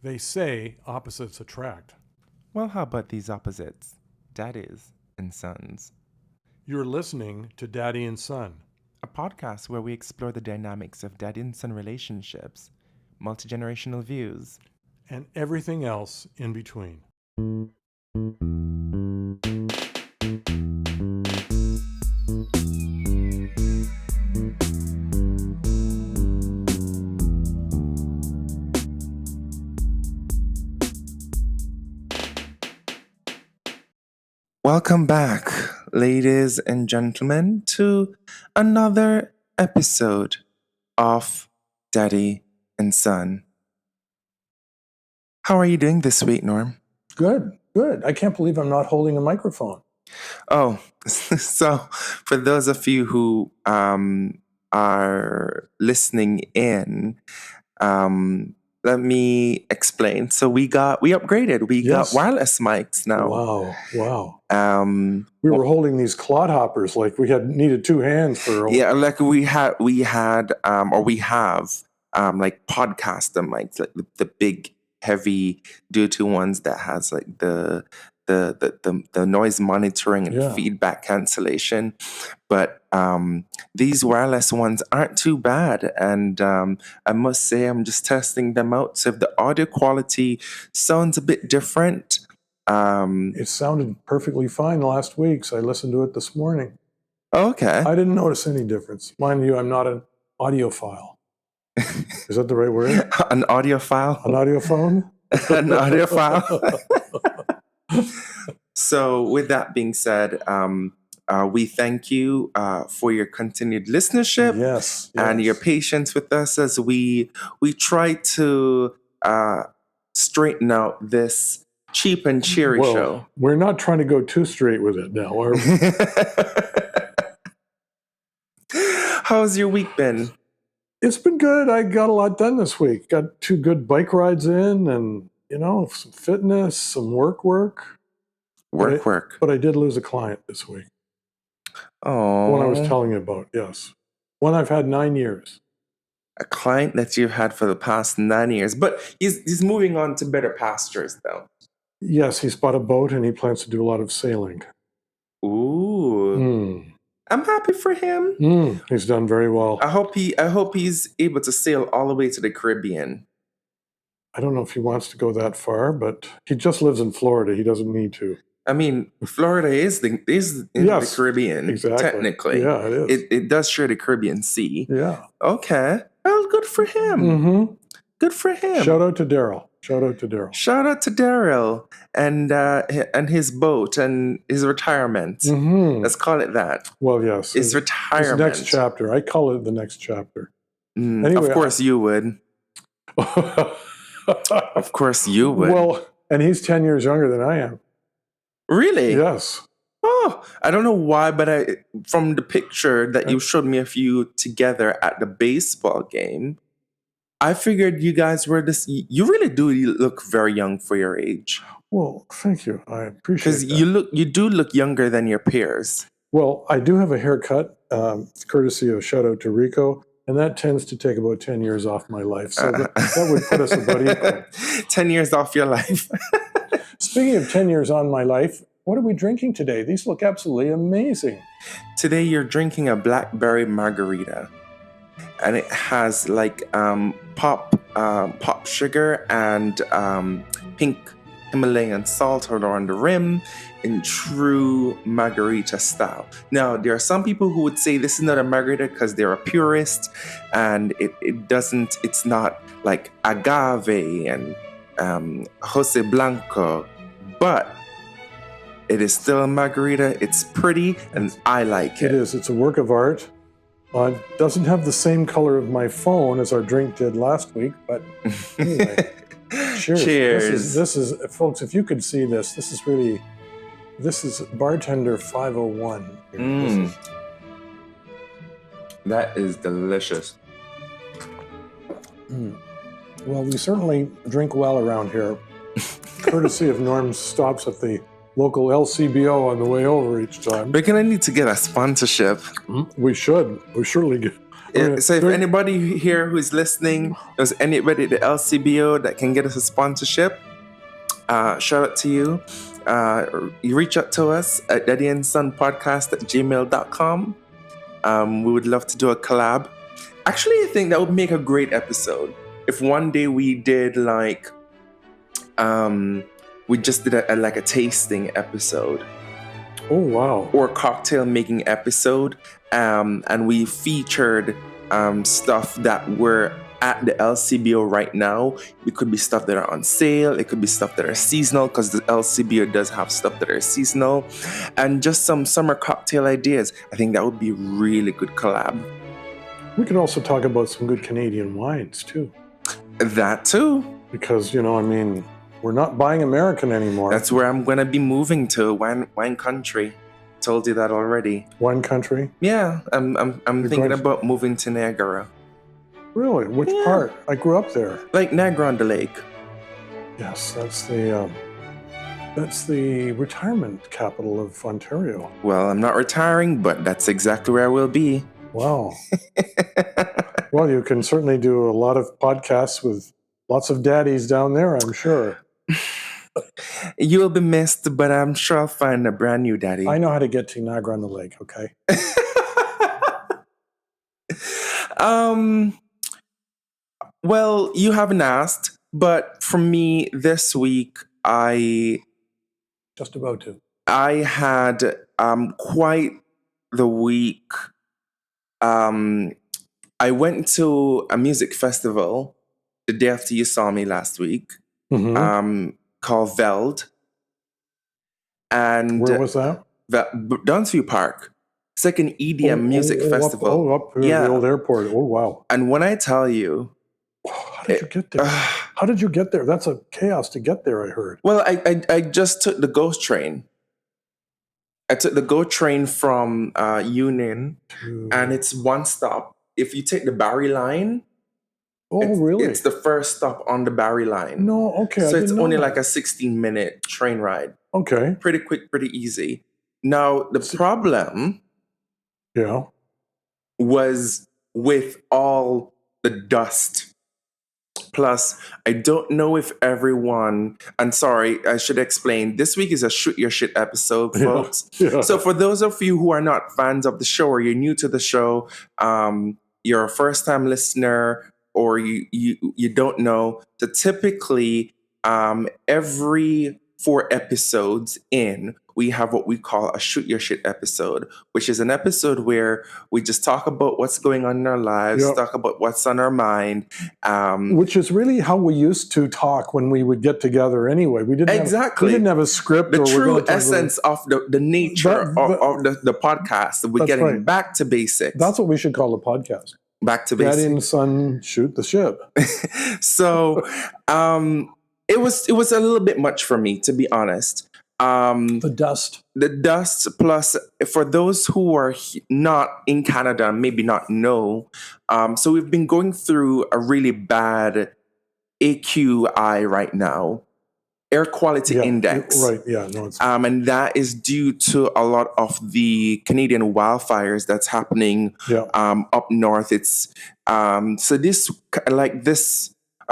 They say opposites attract. Well, how about these opposites? Daddies and sons. You're listening to Daddy and Son. A podcast where we explore the dynamics of daddy and son relationships, multi-generational views, and everything else in between. Welcome back, ladies and gentlemen, to another episode of Daddy and Son. How are you doing this week, Norm? Good. I can't believe I'm not holding a microphone. Oh, so for those of you who are listening in, let me explain. So we upgraded. We Yes. got wireless mics now. Wow. We were holding these clodhoppers like we needed two hands for. Yeah, like we have like podcaster mics, like the big heavy duty ones that has like the noise monitoring and feedback cancellation. But these wireless ones aren't too bad, and I must say I'm just testing them out. So if the audio quality sounds a bit different, it sounded perfectly fine last week, so I listened to it this morning. Okay. I didn't notice any difference. Mind you, I'm not an audiophile. Is that the right word? An audiophile? An audiophone? An audiophile? So with that being said, we thank you for your continued listenership and your patience with us as we try to straighten out this cheap and cheery show. We're not trying to go too straight with it now, are we? How's your week been? It's been good. I got a lot done this week. Got 2 good bike rides in and, some fitness, some work. But I did lose a client this week. Oh. One I was telling you about, yes. One I've had 9 years. A client that you've had for the past 9 years. But he's moving on to better pastures, though. Yes, he's bought a boat and he plans to do a lot of sailing. Ooh. I'm happy for him. He's done very well. I hope he's able to sail all the way to the Caribbean. I don't know if he wants to go that far, but he just lives in Florida. He doesn't need to. I mean, Florida is in the Caribbean, exactly. Technically. Yeah, it is. It does share the Caribbean Sea. Yeah. Okay. Well, good for him. Mm-hmm. Good for him. Shout out to Daryl. Shout out to Daryl and his boat and his retirement. Mm-hmm. Let's call it that. Well, yes. His retirement. His next chapter. I call it the next chapter. Anyway, of course you would. Of course you would. Well, and he's 10 years younger than I am. Really? Yes. Oh, I don't know why, but from the picture that you showed me of you together at the baseball game, I figured you guys were this. You really do look very young for your age. Well, thank you. I appreciate that. Because you do look younger than your peers. Well, I do have a haircut, courtesy of shout out to Rico, and that tends to take about 10 years off my life. So that would put us about equal. 10 years off your life. Speaking of 10 years on my life, what are we drinking today? These look absolutely amazing. Today you're drinking a blackberry margarita. And it has like pop sugar and pink Himalayan salt around the rim in true margarita style. Now, there are some people who would say this is not a margarita because they're a purist and it's not like agave and Jose Blanco, but it is still a margarita. It's pretty and I like it. It is. It's a work of art. It doesn't have the same color of my phone as our drink did last week, but anyway. Cheers. This is, folks, if you could see this, this is Bartender 501. That is delicious. Well, we certainly drink well around here, courtesy of Norm's stops at the local LCBO on the way over each time. We're going to need to get a sponsorship. We should. We surely So if anybody here who's listening, there's anybody at the LCBO that can get us a sponsorship, shout out to you. You reach out to us at daddyandSonPodcast@gmail.com. We would love to do a collab. Actually, I think that would make a great episode. If one day we did like, we just did a tasting episode. Oh, wow. Or cocktail making episode. And we featured stuff that were at the LCBO right now. It could be stuff that are on sale. It could be stuff that are seasonal, because the LCBO does have stuff that are seasonal. And just some summer cocktail ideas. I think that would be a really good collab. We could also talk about some good Canadian wines, too. That, too. Because, we're not buying American anymore. That's where I'm going to be moving to, wine country. Told you that already. Wine country? Yeah, I'm thinking about moving to Niagara. Really? Which part? I grew up there. Like Niagara-on-the-Lake. Yes, that's the retirement capital of Ontario. Well, I'm not retiring, but that's exactly where I will be. Wow. Well, you can certainly do a lot of podcasts with lots of daddies down there, I'm sure. You'll be missed, but I'm sure I'll find a brand new daddy. I know how to get to Niagara-on-the-Lake, okay? Well, you haven't asked, but for me this week, Just about to. I had quite the week. I went to a music festival the day after you saw me last week. Mm-hmm. Called Veld. And where was that? Downsview Park. It's like an EDM music festival. Up the old airport. Oh, wow. And when I tell you... How did you get there? How did you get there? That's a chaos to get there, I heard. Well, I just took the GO train. I took the GO train from Union, and it's one stop. If you take the Barrie line... Oh, really? It's the first stop on the Barrie line. No, okay. So it's only like a 16-minute train ride. Okay. Pretty quick, pretty easy. Now, the problem was with all the dust. Plus, I don't know if everyone... And sorry, I should explain. This week is a Shoot Your Shit episode, folks. Yeah. So for those of you who are not fans of the show, or you're new to the show, you're a first-time listener, or you don't know, that typically every 4 episodes in, we have what we call a Shoot Your Shit episode, which is an episode where we just talk about what's going on in our lives, talk about what's on our mind. Which is really how we used to talk when we would get together anyway. We didn't have a script. The true essence of the nature of the podcast. We're getting back to basics. That's what we should call the podcast. Back to basics. Daddy and son shoot the ship. So it was a little bit much for me, to be honest. The dust, plus for those who are not in Canada, maybe not know. So we've been going through a really bad AQI right now, air quality index. Right. Yeah. No. It's and that is due to a lot of the Canadian wildfires that's happening up north. It's so this.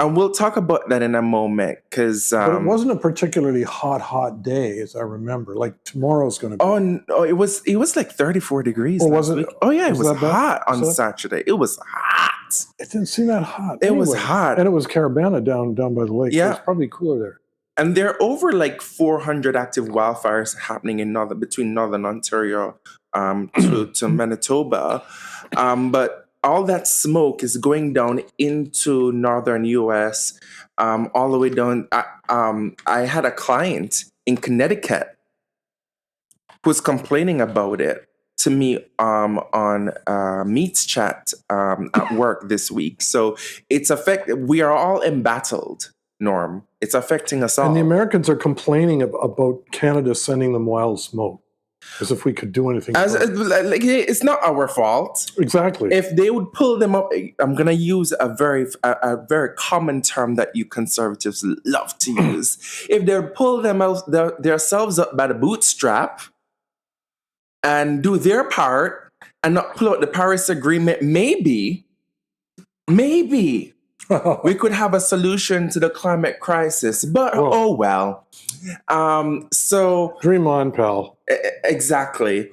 And we'll talk about that in a moment, because... but it wasn't a particularly hot day, as I remember. Like, tomorrow's going to be... Oh, no, it was like 34 degrees. Oh, was it? Week. Oh, yeah, it was hot on Saturday. It was hot. It didn't seem that hot. It was hot. And it was Caribana down by the lake. Yeah. So it's probably cooler there. And there are over like 400 active wildfires happening in between Northern Ontario to Manitoba. But... all that smoke is going down into northern US, all the way down. I had a client in Connecticut who was complaining about it to me on Meets Chat at work this week. So it's we are all embattled, Norm. It's affecting us all. And the Americans are complaining about Canada sending them wild smoke. As if we could do anything. It's not our fault. Exactly. If they would pull them up, I'm going to use a very common term that you conservatives love to use. If they pull them out themselves up by the bootstrap and do their part, and not pull out the Paris Agreement, maybe we could have a solution to the climate crisis. But oh well. So dream on, pal. Exactly.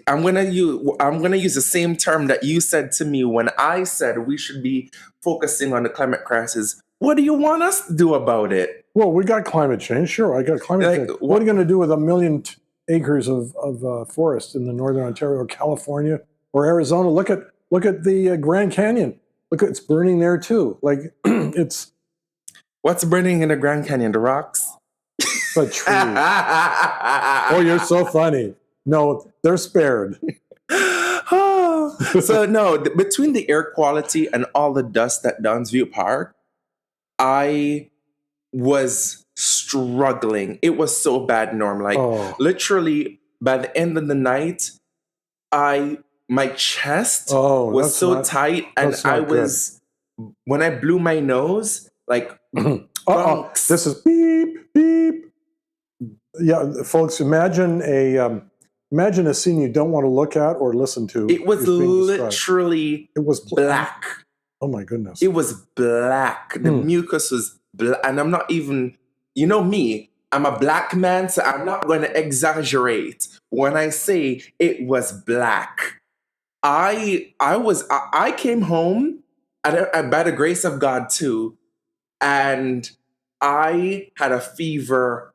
I'm gonna use the same term that you said to me when I said we should be focusing on the climate crisis. What do you want us to do about it? Well, we got climate change. Sure, I got climate change. What are you going to do with 1 million acres of forest in the northern Ontario, California, or Arizona? Look at the Grand Canyon. Look, it's burning there too. Like it's. What's burning in the Grand Canyon? The rocks. The trees. Oh, you're so funny. No, they're spared. So no, between the air quality and all the dust at Downsview Park, I was struggling. It was so bad, Norm. Like literally by the end of the night, my chest was so tight, and I was when I blew my nose, like this is beep beep. Yeah, folks, imagine a scene you don't want to look at or listen to. It was literally black. Oh my goodness. It was black. The mucus was black. And I'm not even, you know me, I'm a black man, so I'm not going to exaggerate when I say it was black. I came home by the grace of God too, and I had a fever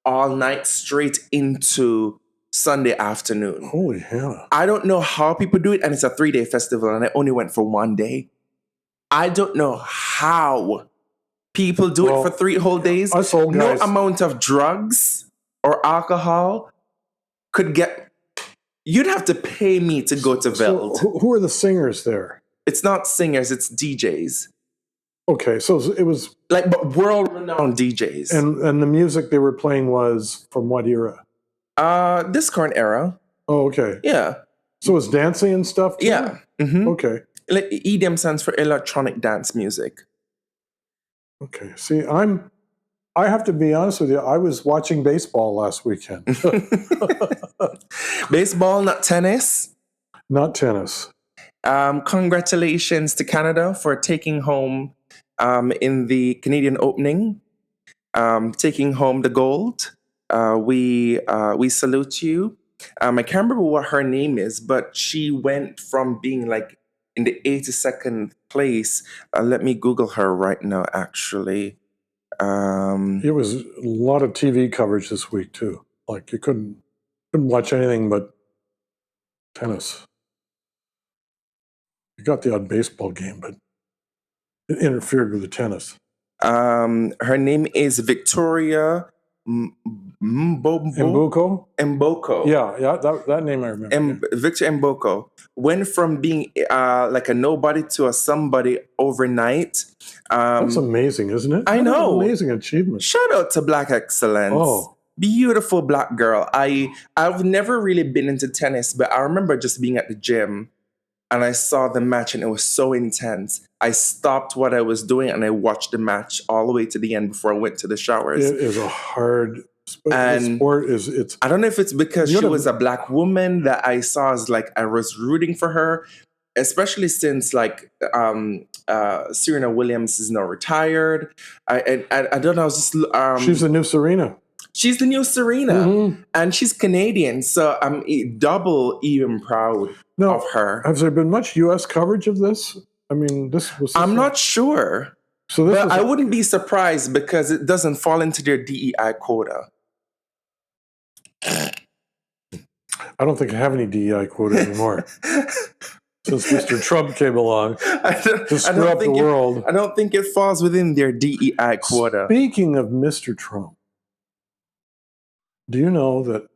all night straight into Sunday afternoon. Holy hell. I don't know how people do it, and it's a 3-day festival, and I only went for 1 day. I don't know how people do it for 3 whole days. No amount of drugs or alcohol could get... You'd have to pay me to go to Veld. So who are the singers there? It's not singers, it's DJs. Okay, so it was... Like, but world-renowned DJs. And the music they were playing was from what era? This current era. Oh, okay. Yeah. So it's dancing and stuff too? Yeah. Mm-hmm. Okay. Like EDM stands for electronic dance music. Okay. See, I have to be honest with you. I was watching baseball last weekend. Baseball, not tennis? Not tennis. Congratulations to Canada for taking home in the Canadian opening, taking home the gold. We salute you. I can't remember what her name is, but she went from being like in the 82nd place. Let me Google her right now, actually. It was a lot of TV coverage this week, too. Like, you couldn't watch anything but tennis. You got the odd baseball game, but it interfered with the tennis. Her name is Victoria Mboko? Mboko. Yeah, that name I remember. Victor Mboko went from being like a nobody to a somebody overnight. That's amazing, isn't it? I know. Amazing achievement. Shout out to Black Excellence. Oh. Beautiful black girl. I've never really been into tennis, but I remember just being at the gym and I saw the match and it was so intense. I stopped what I was doing and I watched the match all the way to the end before I went to the showers. It is a hard sport. It's. I don't know if it's because she was a black woman that I saw as like I was rooting for her, especially since like Serena Williams is now retired. I don't know. I was just she's the new Serena. She's the new Serena, and she's Canadian, so I'm double even proud of her. Has there been much U.S. coverage of this? I mean, I'm not sure. But I wouldn't be surprised because it doesn't fall into their DEI quota. I don't think I have any DEI quota anymore. Since Mr. Trump came along to screw up the world. I don't think it falls within their DEI quota. Speaking of Mr. Trump, do you know that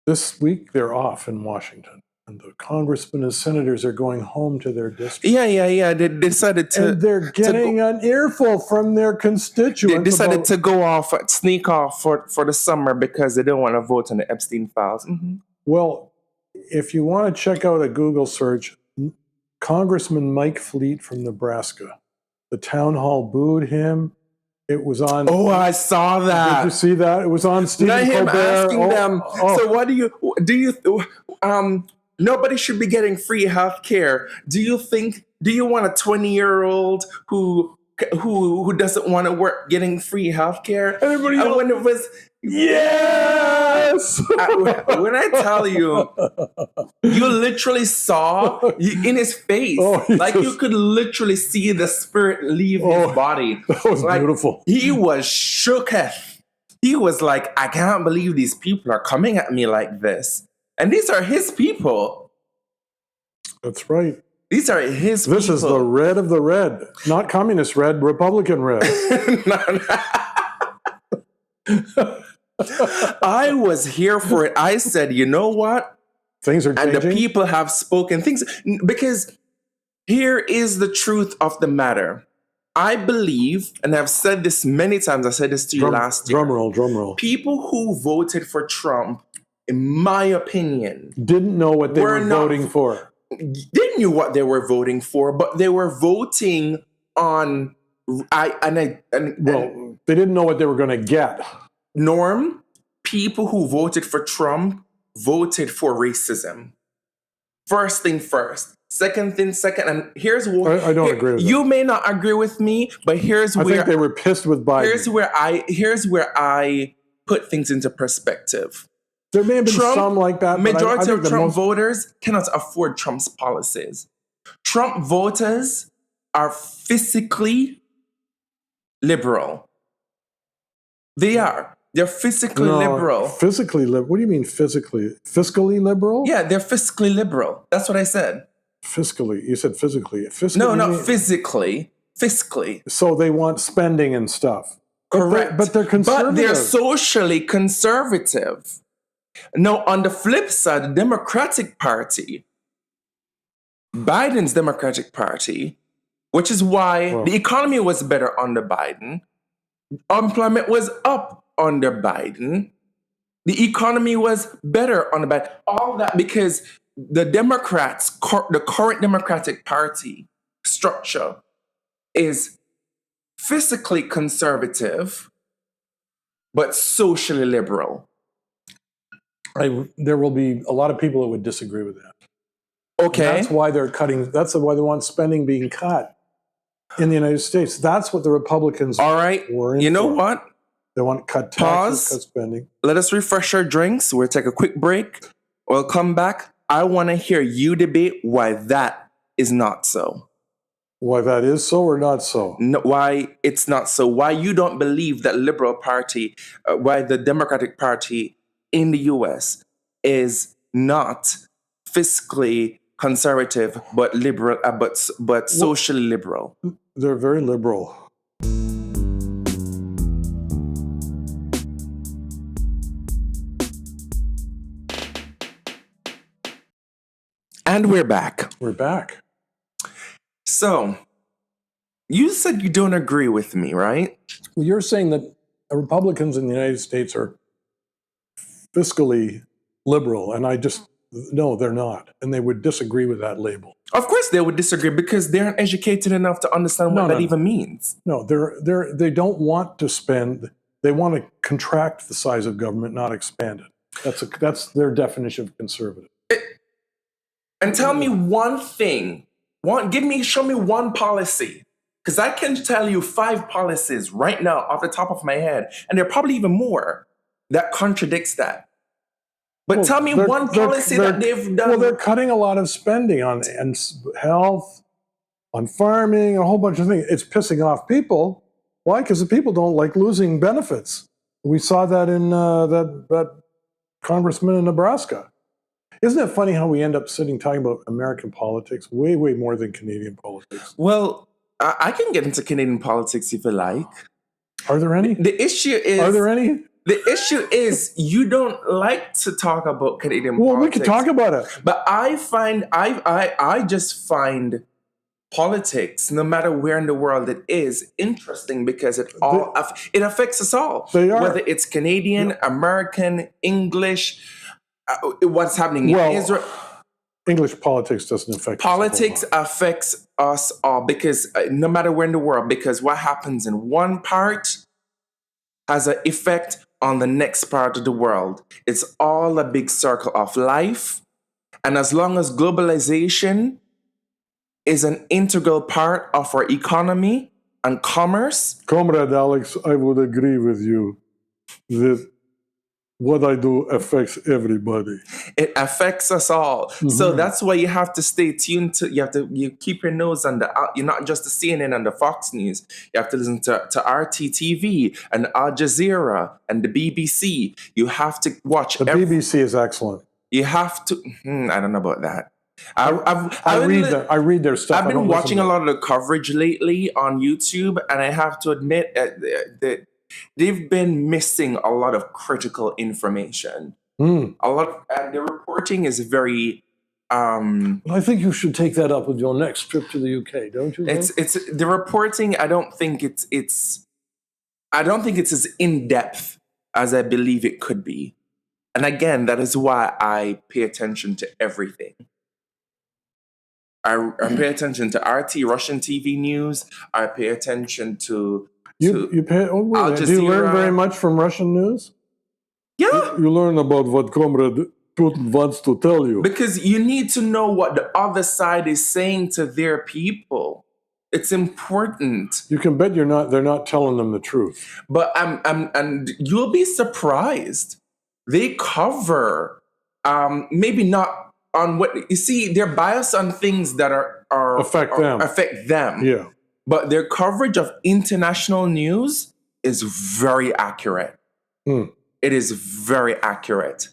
this week they're off in Washington? And the congressmen and senators are going home to their districts. Yeah. They decided to... And they're getting an earful from their constituents. They decided to go off, sneak off for the summer because they don't want to vote on the Epstein files. Mm-hmm. Well, if you want to check out a Google search, Congressman Mike Fleet from Nebraska, the town hall booed him. It was on... Oh, I saw that. Did you see that? It was on Stephen Colbert. Asking them, so what nobody should be getting free health care. Do you want a 20-year-old who doesn't want to work getting free health care? Everybody else. When it was, yes! When I tell you, you literally saw in his face, you could literally see the spirit leave his body. That was beautiful. He was shooketh. He was like, I can't believe these people are coming at me like this. And these are his people. That's right. These are his people. This is the red of the red. Not communist red, Republican red. I was here for it. I said, you know what? Things are changing. And the people have spoken things. Because here is the truth of the matter. I believe, and I've said this many times, I said this to you last year. Drum roll. People who voted for Trump, in my opinion, didn't know what they were voting for. They knew what they were voting for, but they were voting on they didn't know what they were going to get. Norm, people who voted for Trump voted for racism. First thing first. Second thing second. And here's what I don't agree with that. You may not agree with me, but I think they were pissed with Biden. Here's where I put things into perspective. There may have been some like that. Majority of Trump voters cannot afford Trump's policies. Trump voters are physically liberal. They are. They're physically liberal. Physically liberal? What do you mean physically? Fiscally liberal? Yeah, they're physically liberal. That's what I said. Fiscally. You said physically. No, not physically. Fiscally. So they want spending and stuff. Correct. But they're conservative. But they're socially conservative. Now, on the flip side, the Democratic Party, Biden's Democratic Party, which is why the economy was better under Biden, unemployment was up under Biden, the economy was better under Biden, all that because the Democrats, the current Democratic Party structure is physically conservative, but socially liberal. There will be a lot of people that would disagree with that. Okay. And that's why they're cutting. That's why they want spending being cut in the United States. That's what the Republicans were in. You know what? They want to cut taxes, cut spending. Let us refresh our drinks. We'll take a quick break. We'll come back. I want to hear you debate why that is not so. Why that is so or not so? No, why it's not so. Why you don't believe that Liberal Party, why the Democratic Party in the U.S. is not fiscally conservative, but liberal, but socially liberal. They're very liberal. And we're back. We're back. So, you said you don't agree with me, right? Well, you're saying that Republicans in the United States are fiscally liberal, and no, they're not, and they would disagree with that label. Of course, they would disagree because they aren't educated enough to understand what that even means. No, they don't want to spend. They want to contract the size of government, not expand it. That's their definition of conservative. And tell me one thing. Show me one policy. Because I can tell you 5 policies right now off the top of my head, and there are probably even more that contradicts that. But tell me one policy that they've done. Well, they're cutting a lot of spending on health, on farming, a whole bunch of things. It's pissing off people. Why? Because the people don't like losing benefits. We saw that in that congressman in Nebraska. Isn't it funny how we end up sitting talking about American politics way, way more than Canadian politics? Well, I can get into Canadian politics if you like. Are there any? The issue is... Are there any? The issue is you don't like to talk about Canadian politics. Well, we can talk about it. But I just find politics, no matter where in the world it is, interesting because it affects us all. They are. Whether it's Canadian, American, English, what's happening in Israel. English politics doesn't affect politics affects us all because no matter where in the world, because what happens in one part has an effect on the next part of the world. It's all a big circle of life. And as long as globalization is an integral part of our economy and commerce. Comrade Alex, I would agree with you that what I do affects everybody. It affects us all. Mm-hmm. So that's why you have to stay tuned to, you keep your nose on you're not just the CNN and the Fox News. You have to listen to RTTV and Al Jazeera and the BBC. You have to watch. The BBC is excellent. You have to, I don't know about that. I read their stuff. I've been watching a lot of the coverage lately on YouTube, and I have to admit that they've been missing a lot of critical information. A lot, and the reporting is very. I think you should take that up with your next trip to the UK, don't you? It's the reporting. I don't think it's as in depth as I believe it could be, and again, that is why I pay attention to everything. I pay attention to RT, Russian TV news. I pay attention to you pay. Oh, really? Do you learn very much from Russian news? Yeah, you learn about what Comrade Putin wants to tell you. Because you need to know what the other side is saying to their people. It's important. You can bet they're not telling them the truth. But and you'll be surprised. They cover maybe not. On what you see, they're biased on things that affect them. Yeah. But their coverage of international news is very accurate. It is very accurate.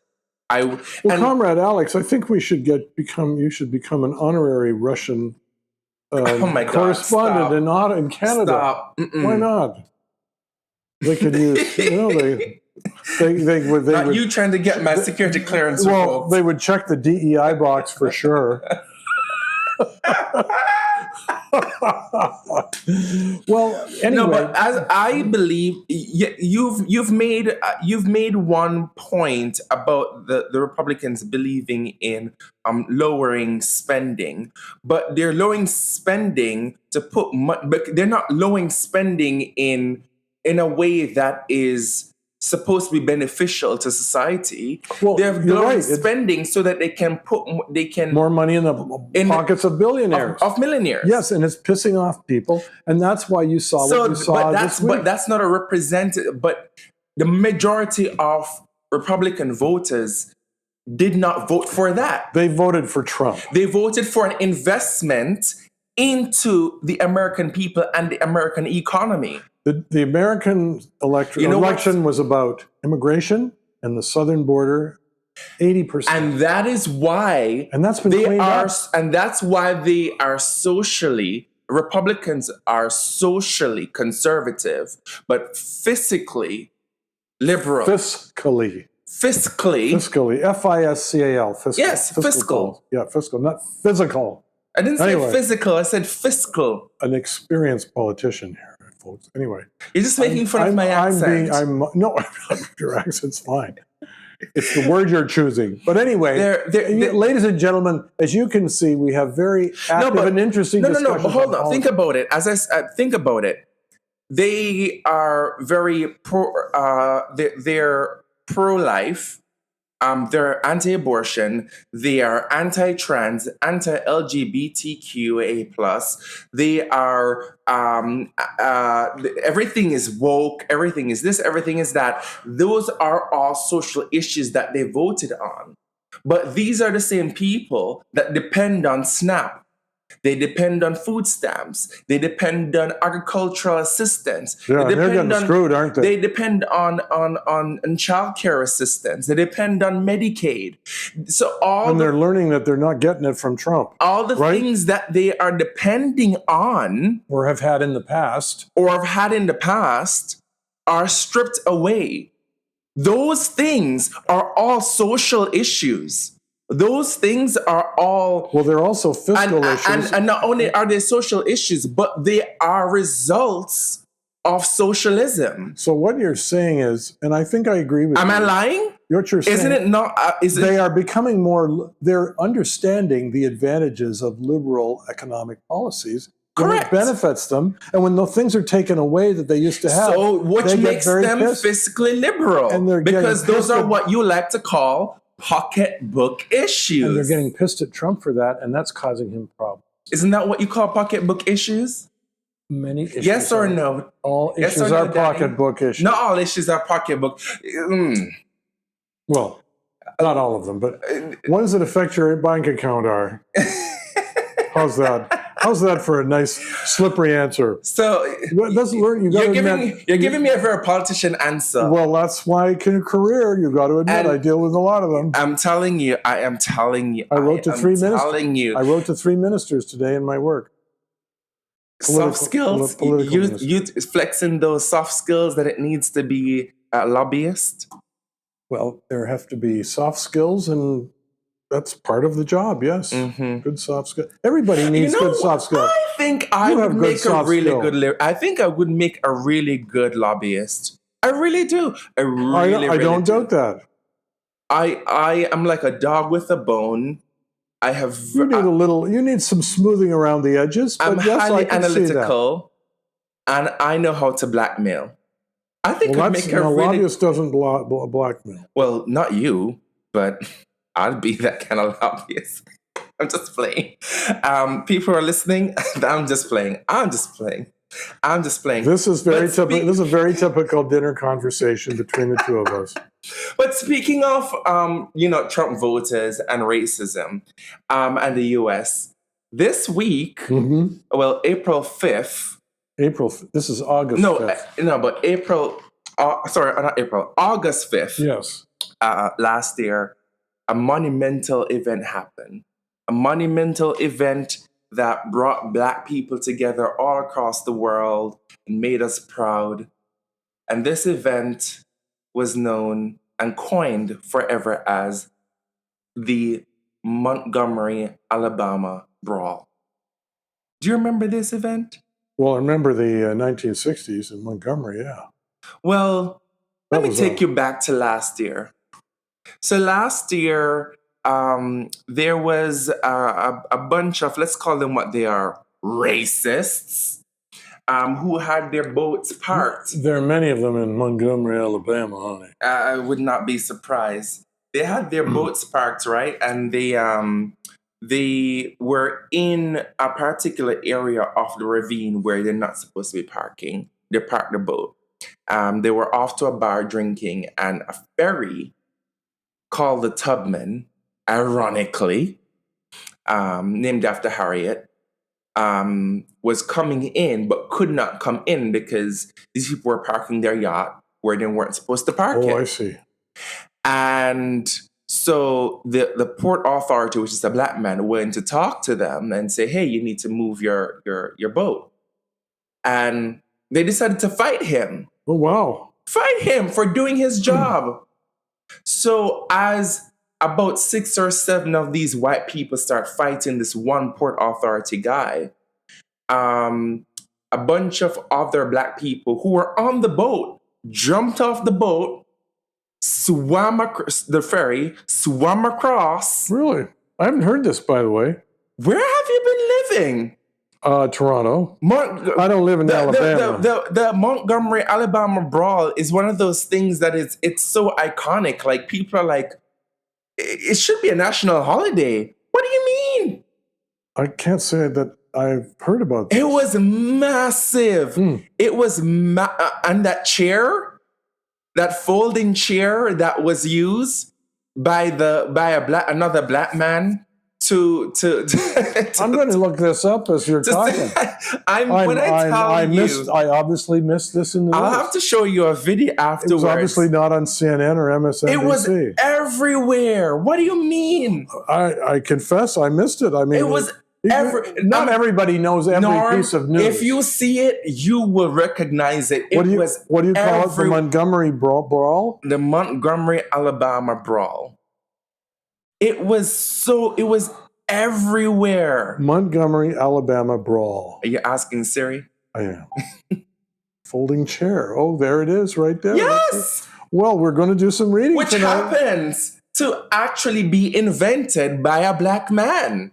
Comrade Alex, I think you should become an honorary Russian correspondent in Canada. Stop. Why not? They could use, They would. You trying to get my security clearance? Well, they would check the DEI box for sure. Well, anyway. No, but as I believe, you've made one point about the Republicans believing in lowering spending, but they're lowering spending but they're not lowering spending in a way that is supposed to be beneficial to society. Well, they're lowering spending so that they can more money in the pockets of billionaires, of millionaires. Yes, and it's pissing off people, and that's why you saw what you saw this week. But that's not a representative. But the majority of Republican voters did not vote for that. They voted for Trump. They voted for an investment into the American people and the American economy. The American election was about immigration and the southern border, 80%. And that is why that's why they are Republicans are socially conservative, but fiscally liberal. Fiscally. F-I-S-C-A-L. Fiscal. Yes, fiscal. Yeah, fiscal, not physical. I didn't say physical, I said fiscal. An experienced politician here. Folks. Anyway, you're just making fun of my accent. No, your accent's fine. It's the word you're choosing. But anyway, ladies and gentlemen, as you can see, we have very active and interesting discussions. No, but hold on. Think about it. As I think about it, they are very they're pro-life. They're anti-abortion. They are anti-trans, anti-LGBTQA+. They are everything is woke. Everything is this. Everything is that. Those are all social issues that they voted on. But these are the same people that depend on SNAP. They depend on food stamps. They depend on agricultural assistance. Yeah, they're getting screwed, aren't they? They depend on child care assistance. They depend on Medicaid. So they're learning that they're not getting it from Trump. All the things that they are depending on, or have had in the past, are stripped away. Those things are all social issues. Those things are all... Well, they're also fiscal issues. And not only are they social issues, but they are results of socialism. So what you're saying is, and I think I agree with you. Am I lying? What you're saying, isn't it not? They are becoming more... They're understanding the advantages of liberal economic policies. Correct. When it benefits them, and when the things are taken away that they used to have, so which makes them fiscally liberal, and because those are what you like to call pocketbook issues. And they're getting pissed at Trump for that, and that's causing him problems. Isn't that what you call pocketbook issues? Many issues. Yes or no? All issues are pocketbook issues. Not all issues are pocketbook. Well, not all of them, but ones that affect your bank account are. How's that? How's that for a nice slippery answer? So you're giving me a very politician answer. Well, that's why in a career you got to admit I deal with a lot of them. I am telling you. I wrote to 3 ministers. I wrote to 3 ministers today in my work. Soft skills. You flexing those soft skills that it needs to be a lobbyist. Well, there have to be soft skills, and that's part of the job. Yes, good soft skills. Everybody needs good soft skills. I think I would make a really good. I think I would make a really good lobbyist. I really do. I don't doubt that. I am like a dog with a bone. I have. You need you need some smoothing around the edges. But I'm highly analytical, and I know how to blackmail. I think I'd make a lobbyist doesn't blackmail. Well, not you, but I'd be that kind of lobbyist. I'm just playing. People are listening. I'm just playing. This is very typical. This is a very typical dinner conversation between the two of us. But speaking of, Trump voters and racism, and the U.S. this week, well, April 5th. This is August. 5th. But April. Not April. August 5th. Yes. Last year, a monumental event happened. A monumental event that brought Black people together all across the world and made us proud. And this event was known and coined forever as the Montgomery, Alabama Brawl. Do you remember this event? Well, I remember the 1960s in Montgomery, yeah. Well, let me take you back to last year. So last year, there was a bunch of, let's call them what they are, racists, who had their boats parked. There are many of them in Montgomery, Alabama, honey. I would not be surprised. They had their boats parked, right? And they were in a particular area of the ravine where they're not supposed to be parking. They parked the boat. They were off to a bar drinking, and a ferry called the Tubman, ironically, named after Harriet, was coming in but could not come in because these people were parking their yacht where they weren't supposed to park it. Oh, I see. And so the port authority, which is a Black man, went to talk to them and say, hey, you need to move your boat. And they decided to fight him. Oh, wow. Fight him for doing his job. So as about 6 or 7 of these white people start fighting this one port authority guy, a bunch of other Black people who were on the boat jumped off the boat, swam across the ferry, swam across. Really? I haven't heard this, by the way. Where have you been living? Toronto. I don't live in Alabama. The Montgomery, Alabama Brawl is one of those things that it's so iconic. Like, people are like, it should be a national holiday. What do you mean? I can't say that I've heard about this. It was massive. It was and that chair, that folding chair that was used by another Black man to I'm going to look this up as you're talking. I obviously missed this in the news. I'll have to show you a video afterwards. It was obviously not on CNN or MSNBC. It was everywhere. What do you mean? I confess I missed it. I mean, it was not everybody knows every piece of news. If you see it, you will recognize it. What do you call it? The Montgomery Brawl? The Montgomery, Alabama Brawl. It was everywhere. Montgomery, Alabama Brawl. Are you asking Siri? I am. Folding chair. Oh, there it is right there. Yes! Well, we're going to do some reading Which tonight. happens to actually be invented by a Black man.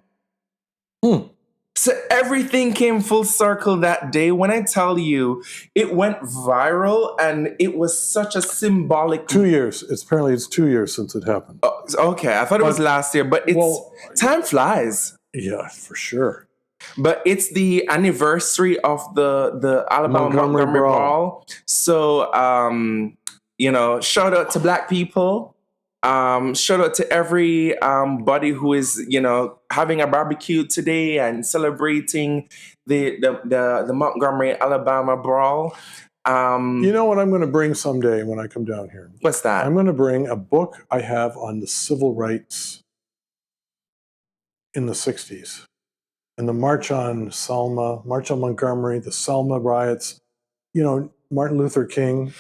So everything came full circle that day. When I tell you, it went viral, and it was such a symbolic. 2 years. It's 2 years since it happened. Oh, okay, I thought it was last year, but time flies. Yeah, for sure. But it's the anniversary of the Alabama Montgomery Brawl. So, shout out to Black people. Shout out to every buddy who is, having a barbecue today and celebrating the Montgomery, Alabama Brawl. You know what I'm going to bring someday when I come down here? What's that? I'm going to bring a book I have on the civil rights in the 60s. And the March on Montgomery, the Selma riots, Martin Luther King,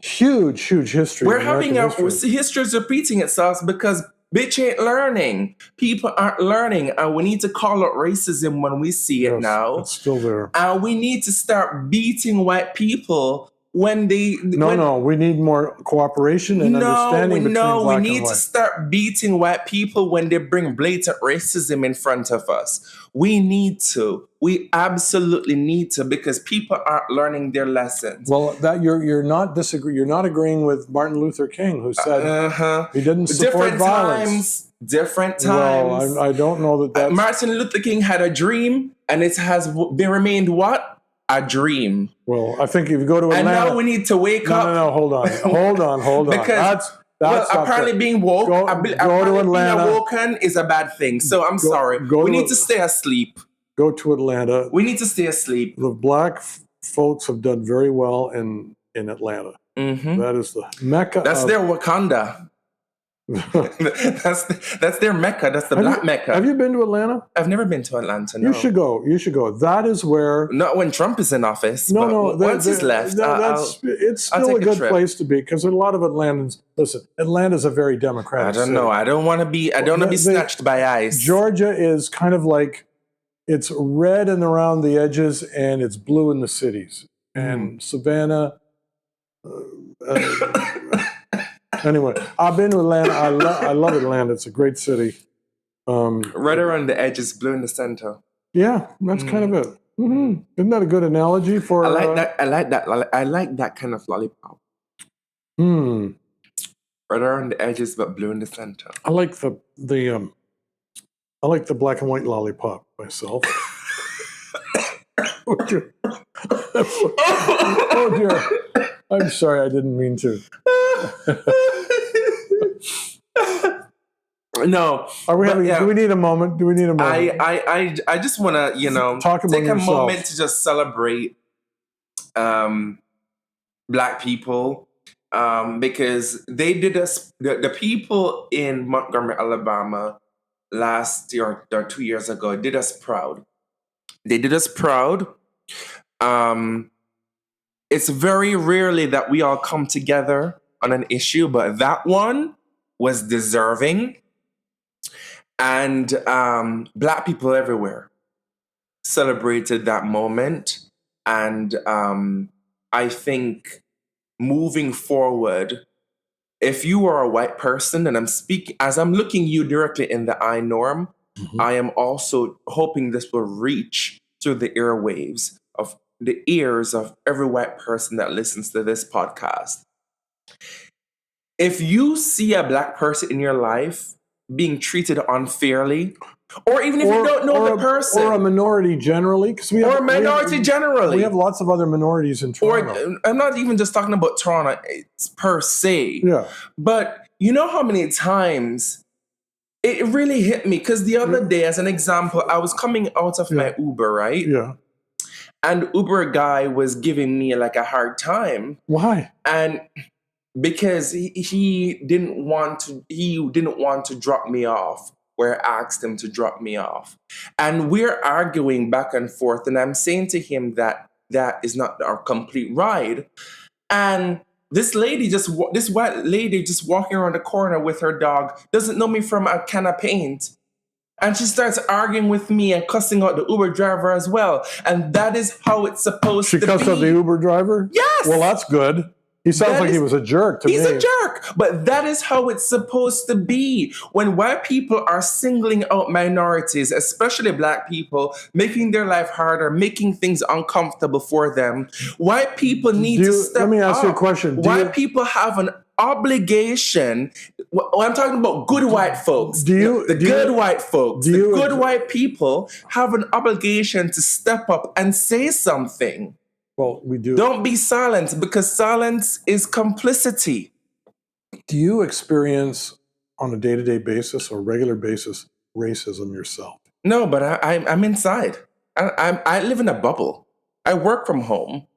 huge history. We're having history is repeating itself because bitch ain't learning. People aren't learning, and we need to call out racism when we see it now. It's still there. And we need to start beating white people when they... we need more cooperation and understanding between black and white. We need to start beating white people when they bring blatant racism in front of us. We need to. We absolutely need to, because people aren't learning their lessons. Well, that you're not agreeing with Martin Luther King, who said he didn't support violence. Different times. Well, I don't know that. Martin Luther King had a dream, and it has remained what? A dream. Well, I think if you go to Atlanta, and now we need to wake up. No, hold on. Because that's apparently being woke. Go to Atlanta. Being awoken is a bad thing. So I'm sorry. We need to stay asleep. Go to Atlanta. We need to stay asleep. The black folks have done very well in Atlanta. Mm-hmm. That is the Mecca. That's their Wakanda. that's their Mecca. That's the black Mecca. Have you been to Atlanta? I've never been to Atlanta. No. You should go. That is where. Not when Trump is in office. Once he's left, it's still a good place to be, because a lot of Atlantans. Listen, Atlanta's a very democratic. I don't know. I don't want to be. I don't want to be snatched by ICE. Georgia is kind of like, it's red and around the edges, and it's blue in the cities. And Savannah. Anyway, I've been to Atlanta. I love Atlanta. It's a great city. Red around the edges, blue in the center. Yeah, that's kind of it. Mm-hmm. Isn't that a good analogy for? I like that. I like that kind of lollipop. Red around the edges, but blue in the center. I like the black and white lollipop myself. Oh dear. I'm sorry, I didn't mean to. No. Are we having? Do we need a moment? I just want to, take a moment to just celebrate black people, because they did us. The people in Montgomery, Alabama, last year or 2 years ago did us proud. They did us proud. It's very rarely that we all come together on an issue, but that one was deserving. And black people everywhere celebrated that moment. And I think moving forward, if you are a white person, and I'm speaking, as I'm looking you directly in the eye, Norm, I am also hoping this will reach through the airwaves of the ears of every white person that listens to this podcast. If you see a black person in your life being treated unfairly, or even if you don't know the person, or a minority generally, we have lots of other minorities in Toronto. Or I'm not even just talking about Toronto per se. Yeah. But you know how many times it really hit me? Because the other day, as an example, I was coming out of my Uber, right? Yeah. And Uber guy was giving me like a hard time. Why? And because he didn't want to drop me off where I asked him to drop me off. And we're arguing back and forth, and I'm saying to him that is not our complete ride. And this white lady just walking around the corner with her dog doesn't know me from a can of paint. And she starts arguing with me and cussing out the Uber driver as well. And that is how it's supposed to be. She cussed out the Uber driver? Yes. Well, that's good. He sounds like he was a jerk to me. He's a jerk, but that is how it's supposed to be. When white people are singling out minorities, especially black people, making their life harder, making things uncomfortable for them, white people need to step up. Let me ask you a question. White people have an obligation. I'm talking about good white folks. Good white people have an obligation to step up and say something. Well, we do. Don't be silent, because silence is complicity. Do you experience on a day-to-day basis or regular basis racism yourself? No, but I'm inside. I live in a bubble. I work from home.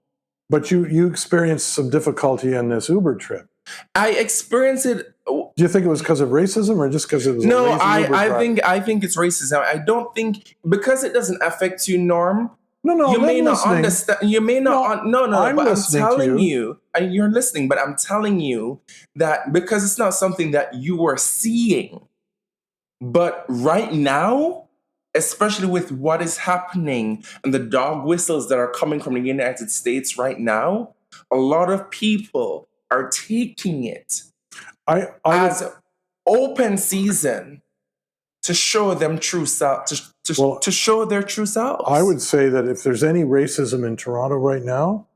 But you experienced some difficulty on this Uber trip. I experienced it. Do you think it was because of racism or just because it was? No, I think it's racism. I don't think because it doesn't affect you, Norm. No, you may not understand. You may not. No. But I'm telling you, and you're listening. But I'm telling you that because it's not something that you are seeing, but right now, especially with what is happening and the dog whistles that are coming from the United States right now, a lot of people are taking it as open season to show them true self, to show their true selves. I would say that if there's any racism in Toronto right now,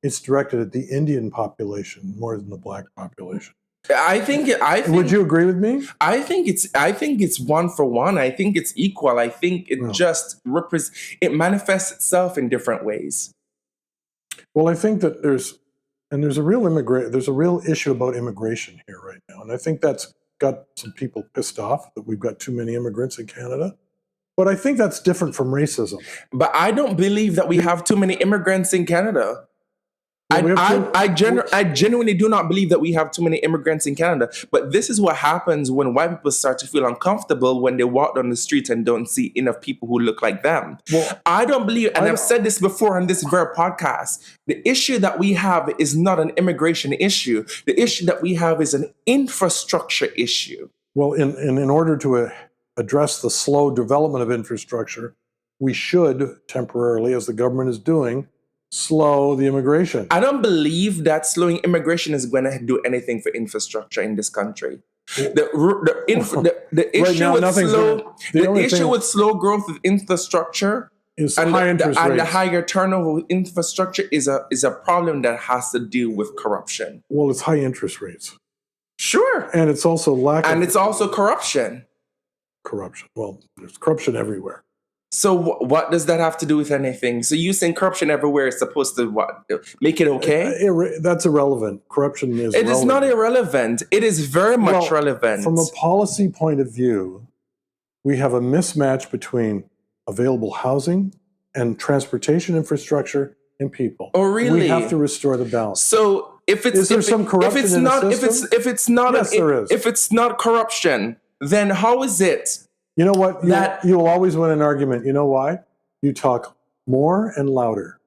it's directed at the Indian population more than the black population. I think. Would you agree with me? I think it's one for one. I think it's equal. I think it just it manifests itself in different ways. Well, I think that there's a real issue about immigration here right now, and I think that's got some people pissed off that we've got too many immigrants in Canada. But I think that's different from racism. But I don't believe that we have too many immigrants in Canada. I genuinely do not believe that we have too many immigrants in Canada. But this is what happens when white people start to feel uncomfortable when they walk down the street and don't see enough people who look like them. Well, I don't believe, and I've said this before on this very podcast, the issue that we have is not an immigration issue. The issue that we have is an infrastructure issue. Well, in order to address the slow development of infrastructure, we should temporarily, as the government is doing, slow the immigration. I don't believe that slowing immigration is going to do anything for infrastructure in this country. The issue with slow growth of infrastructure is high interest rates. And the higher turnover of infrastructure is a problem that has to do with corruption. Well, it's high interest rates. Sure. And it's also it's also corruption. Corruption. Well, there's corruption everywhere. So what does that have to do with anything? So you saying corruption everywhere is supposed to make it okay? That's irrelevant. Corruption is It is not irrelevant. It is very much relevant. From a policy point of view, we have a mismatch between available housing and transportation infrastructure and people. Oh, really? We have to restore the balance. So if it's some corruption in the system? If it's not corruption, then how is it? You know what? You'll always win an argument. You know why? You talk more and louder,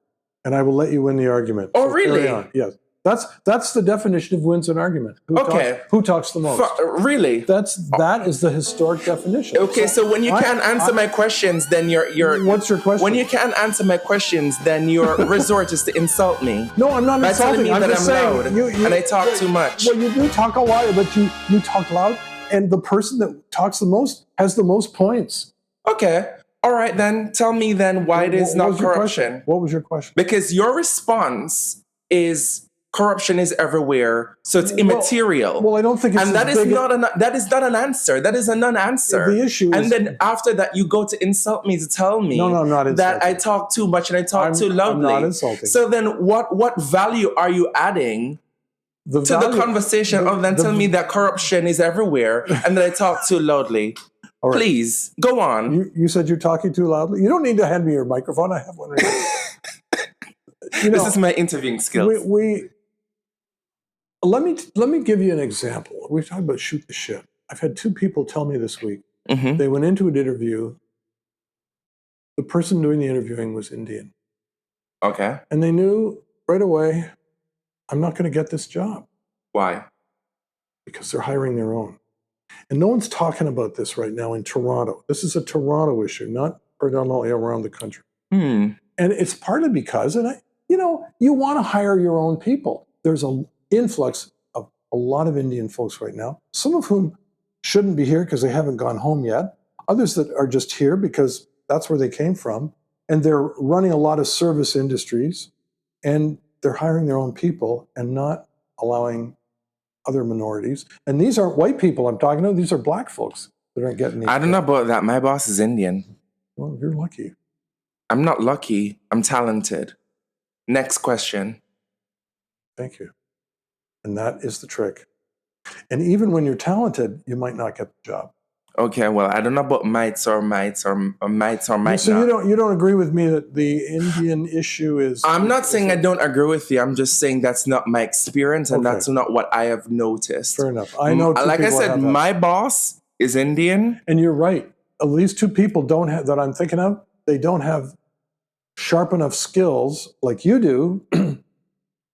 and I will let you win the argument. Oh, so really? Carry on. Yes. That's the definition of wins an argument. Who talks the most? Really? That is the historic definition. Okay, so when you can't answer my questions, then you're. What's your question? When you can't answer my questions, then your resort is to insult me. No, I'm not insulting. By telling me that I'm loud and I talk too much. Well, you do talk a lot, but you talk loud, and the person that talks the most has the most points. Okay. All right, then tell me then why it is not corruption. What was your question? Because your response is corruption is everywhere, so it's immaterial. Well, I don't think it's that is not an answer. That is a non-answer. The issue is, then after that, you go to insult me to tell me I'm not that I talk too much and I talk too loudly. I'm not insulting. So then, what value are you adding to the conversation other than telling me that corruption is everywhere and that I talk too loudly? Right. Please go on. You said you're talking too loudly. You don't need to hand me your microphone. I have one right here. This is my interviewing skills. Let me give you an example. We've talked about shoot the shit. I've had two people tell me this week. Mm-hmm. They went into an interview. The person doing the interviewing was Indian. Okay. And they knew right away, I'm not going to get this job. Why? Because they're hiring their own. And no one's talking about this right now in Toronto. This is a Toronto issue, not predominantly around the country. And it's partly because, you want to hire your own people. There's a influx of a lot of Indian folks right now, some of whom shouldn't be here because they haven't gone home yet, others that are just here because that's where they came from, and they're running a lot of service industries, and they're hiring their own people and not allowing other minorities. And these aren't white people I'm talking to, these are black folks that aren't getting I don't know about that. My boss is Indian. Well, you're lucky. I'm not lucky. I'm talented. Next question. Thank you. And that is the trick. And even when you're talented, you might not get the job. Okay, well, I don't know about might So not. you don't agree with me that the Indian issue is... I'm not saying I don't agree with you. I'm just saying that's not my experience, and that's not what I have noticed. Fair enough. I know. Like I said, my boss is Indian. And you're right. At least two people don't have, that I'm thinking of, they don't have sharp enough skills like you do,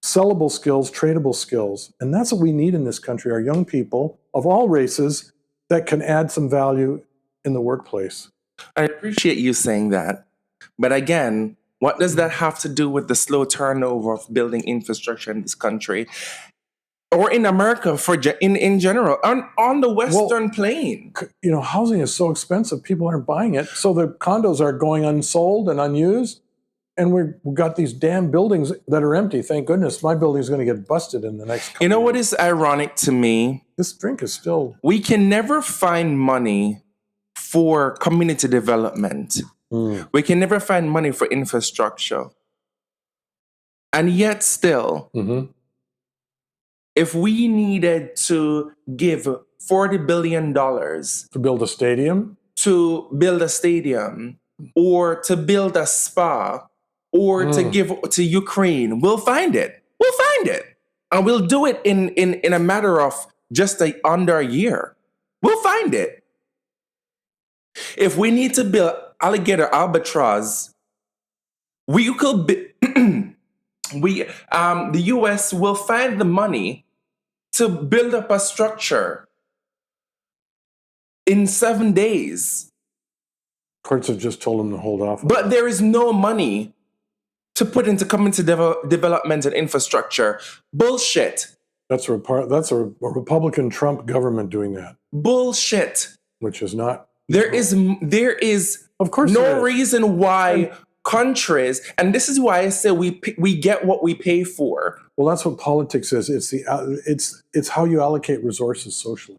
sellable skills, tradable skills. And that's what we need in this country, are young people of all races that can add some value in the workplace. I appreciate you saying that. But again, what does that have to do with the slow turnover of building infrastructure in this country? Or in America, in general, on the Western plain? You know, housing is so expensive, people aren't buying it. So the condos are going unsold and unused. And we've got these damn buildings that are empty. Thank goodness my building is going to get busted in the next couple You know years. what is ironic to me? This drink is still... We can never find money for community development. We can never find money for infrastructure. And yet still, if we needed to give $40 billion to build a stadium, or to build a spa, or to give to Ukraine, we'll find it. We'll find it. And we'll do it in a matter of just under a year. We'll find it. If we need to build alligator albatross, we could the US will find the money to build up a structure in 7 days. Courts have just told them to hold off. But there is no money to put into community development and infrastructure. Bullshit. That's a Republican Trump government doing that. Bullshit. Which is not. There is of course no reason why countries, and this is why I say we get what we pay for. Well, that's what politics is. It's how you allocate resources socially.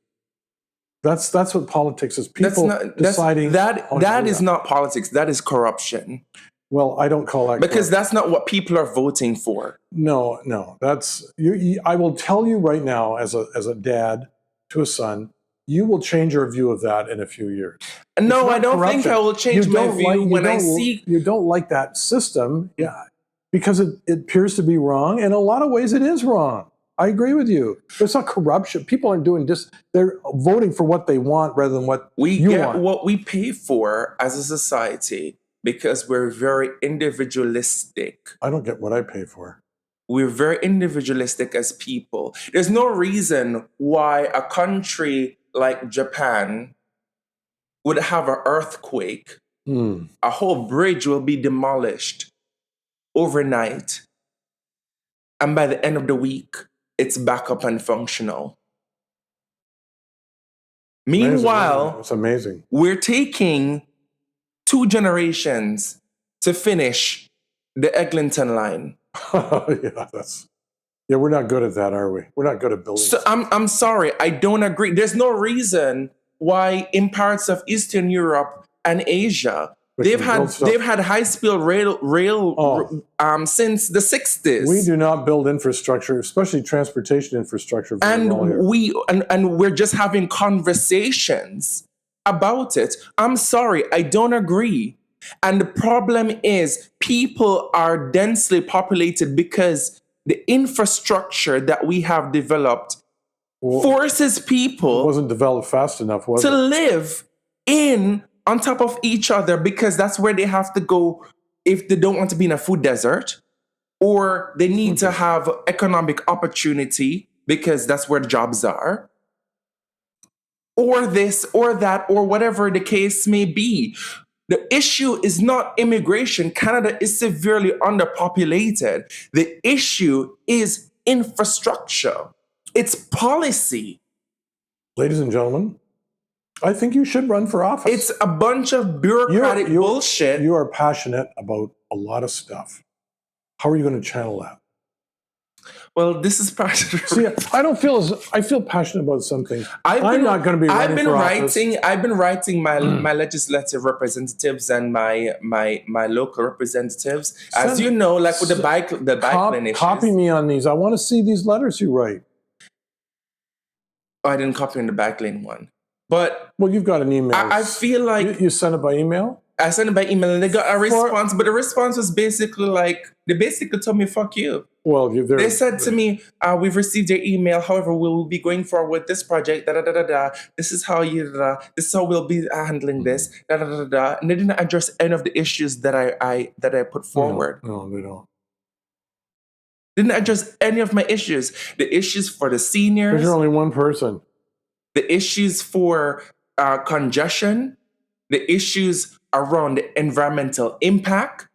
That's what politics is. People deciding that is not politics. That is corruption. Well, I don't call that because that's not what people are voting for. No, that's I will tell you right now, as a dad to a son, you will change your view of that in a few years. No, I don't think I will change my view when I see you don't like that system, because it appears to be wrong. In a lot of ways, it is wrong. I agree with you. It's not corruption. People aren't doing this. They're voting for what they want rather than what we you get want. What we pay for as a society, because we're very individualistic. I don't get what I pay for. We're very individualistic as people. There's no reason why a country like Japan would have an earthquake. A whole bridge will be demolished overnight. And by the end of the week, it's back up and functional. Meanwhile, it's amazing. We're taking 2 generations to finish the Eglinton line. We're not good at that, are we? We're not good at building. So I'm sorry, I don't agree. There's no reason why in parts of Eastern Europe and Asia they've had high-speed rail since the 60s. We do not build infrastructure, especially transportation infrastructure. And we're just having conversations about it. I'm sorry, I don't agree. And the problem is people are densely populated because the infrastructure that we have developed forces people it wasn't developed fast enough, was to it? live on top of each other, because that's where they have to go if they don't want to be in a food desert, or they need to have economic opportunity because that's where the jobs are, or this or that, or whatever the case may be. The issue is not immigration. Canada is severely underpopulated. The issue is infrastructure. It's policy. Ladies and gentlemen, I think you should run for office. It's a bunch of bureaucratic bullshit. You are passionate about a lot of stuff. How are you going to channel that? Well, this is part of the... See, I feel passionate about some things. I'm not going to be running for office. I've been writing my legislative representatives and my local representatives. As you know, like with the bike lane issues. Copy me on these. I want to see these letters you write. Oh, I didn't copy in the bike lane one. But... Well, you've got an email. I feel like... You sent it by email? I sent it by email and they got a response, but the response was basically like, they basically told me, fuck you. Well, they said to me, we've received your email. However, we will be going forward with this project. This is how this is how we'll be handling this. And they didn't address any of the issues that I put forward. No, they don't. Didn't address any of my issues. The issues for the seniors. Because you're only one person. The issues for congestion. The issues around the environmental impact.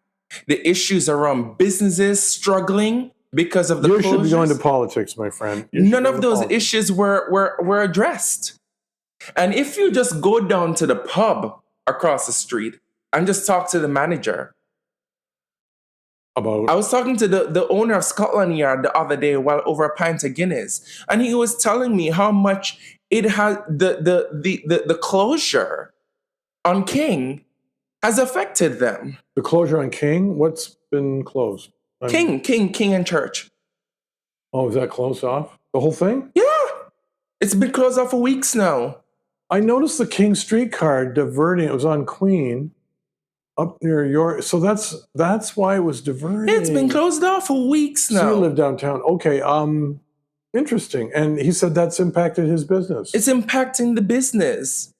The issues around businesses struggling because of the closures. You should be going to politics, my friend. None of those issues were addressed. And if you just go down to the pub across the street and just talk to the manager. I was talking to the owner of Scotland Yard the other day while over a pint of Guinness. And he was telling me how much it has the closure on King has affected them. The closure on King? What's been closed? King and Church. Oh, is that closed off? The whole thing? Yeah. It's been closed off for weeks now. I noticed the King streetcar diverting. It was on Queen up near York. So that's why it was diverting. It's been closed off for weeks now. So you live downtown. Okay. Interesting. And he said that's impacted his business. It's impacting the business.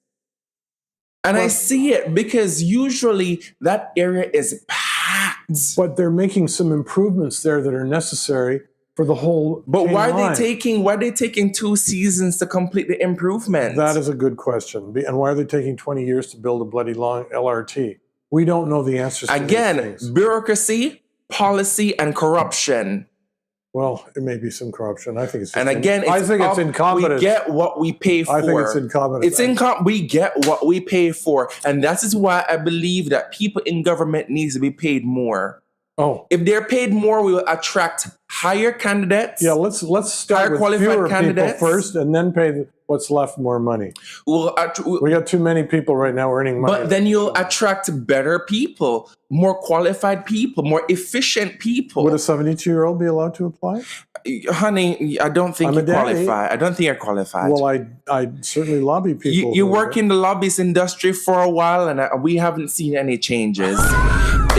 And I see it because usually that area is packed. But they're making some improvements there that are necessary for the whole. But why are they taking 2 seasons to complete the improvements? That is a good question. And why are they taking 20 years to build a bloody long LRT? We don't know the answers to these things. Bureaucracy, policy, and corruption. Well, it may be some corruption. I think it's. And again, I think it's incompetence. We get what we pay for. I think it's incompetence. We get what we pay for, and that is why I believe that people in government needs to be paid more. Oh, if they're paid more, we will attract higher candidates. Yeah, let's start with fewer people first, and then pay what's left more money. We got too many people right now earning money. But then you'll attract better people, more qualified people, more efficient people. Would a 72-year-old be allowed to apply? Honey, I don't think you qualify. I don't think you're qualified. Well, I certainly lobby people. You work in the lobbyist industry for a while, and we haven't seen any changes.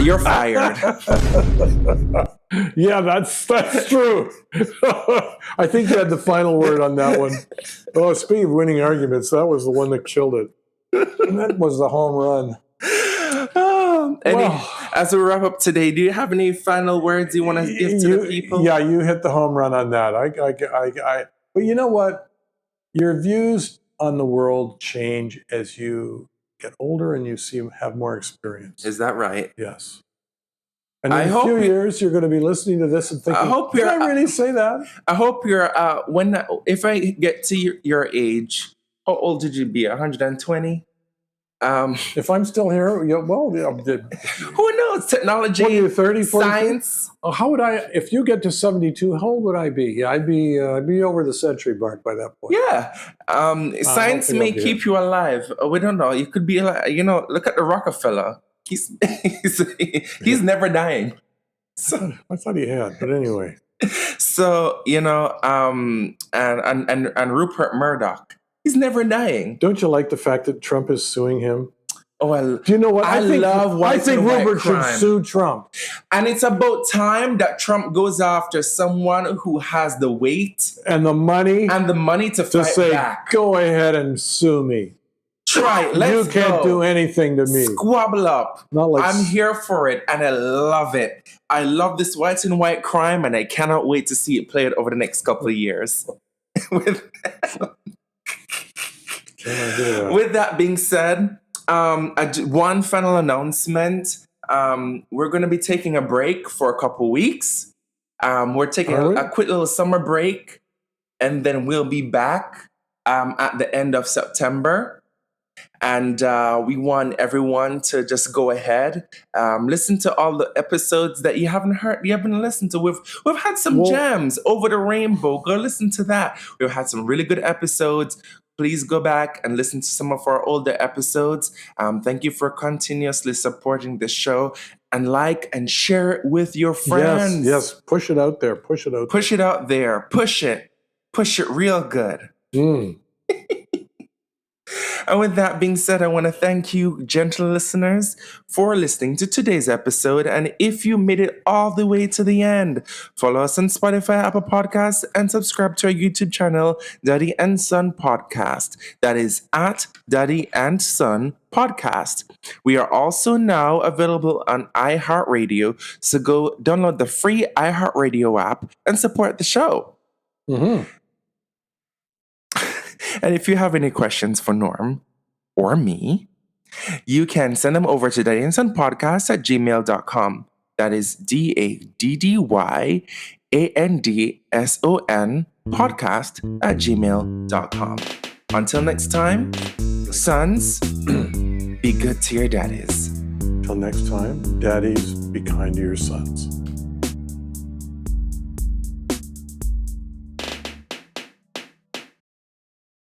You're fired. Yeah, that's true. I think you had the final word on that one. Oh, speaking of winning arguments, that was the one that killed it. That was the home run. As we wrap up today, do you have any final words you want to give to the people? Yeah, you hit the home run on that. But you know what? Your views on the world change as you get older and you have more experience. Is that right? Yes. And in a few years, you're going to be listening to this and thinking, did I really say that? I hope you're, if I get to your age, how old did you be? 120? If I'm still here, who knows? Technology, what are you, 30, 40, science. How would I, if you get to 72, how old would I be? Yeah, I'd be over the century mark by that point. Yeah. Science may keep you alive. We don't know. You could be like, look at the Rockefeller. He's never dying. So, I thought he had, but anyway. So, and Rupert Murdoch, he's never dying. Don't you like the fact that Trump is suing him? Oh, well, do you know what? I think Rupert should sue Trump. And it's about time that Trump goes after someone who has the weight and the money to fight back. Go ahead and sue me. Try it. Let's go. You can't do anything to me. Squabble up. I'm here for it, and I love it. I love this white and white crime, and I cannot wait to see it played over the next couple of years. With that being said, one final announcement. We're going to be taking a break for a couple weeks. We're taking a quick little summer break, and then we'll be back at the end of September. And we want everyone to just go ahead, listen to all the episodes that you haven't listened to. We've had some gems over the rainbow. Go listen to that. We've had some really good episodes. Please go back and listen to some of our older episodes. Thank you for continuously supporting the show, and like and share it with your friends. Yes. Push it out there. Push it out there. Push it real good. And with that being said, I want to thank you, gentle listeners, for listening to today's episode. And if you made it all the way to the end, follow us on Spotify, Apple Podcasts, and subscribe to our YouTube channel, Daddy and Son Podcast. That is at Daddy and Son Podcast. We are also now available on iHeartRadio, so go download the free iHeartRadio app and support the show. And if you have any questions for Norm or me, you can send them over to daddyandsonpodcast@gmail.com. That is DADDYANDSON podcast@gmail.com. Until next time, sons, be good to your daddies. Till next time, daddies, be kind to your sons.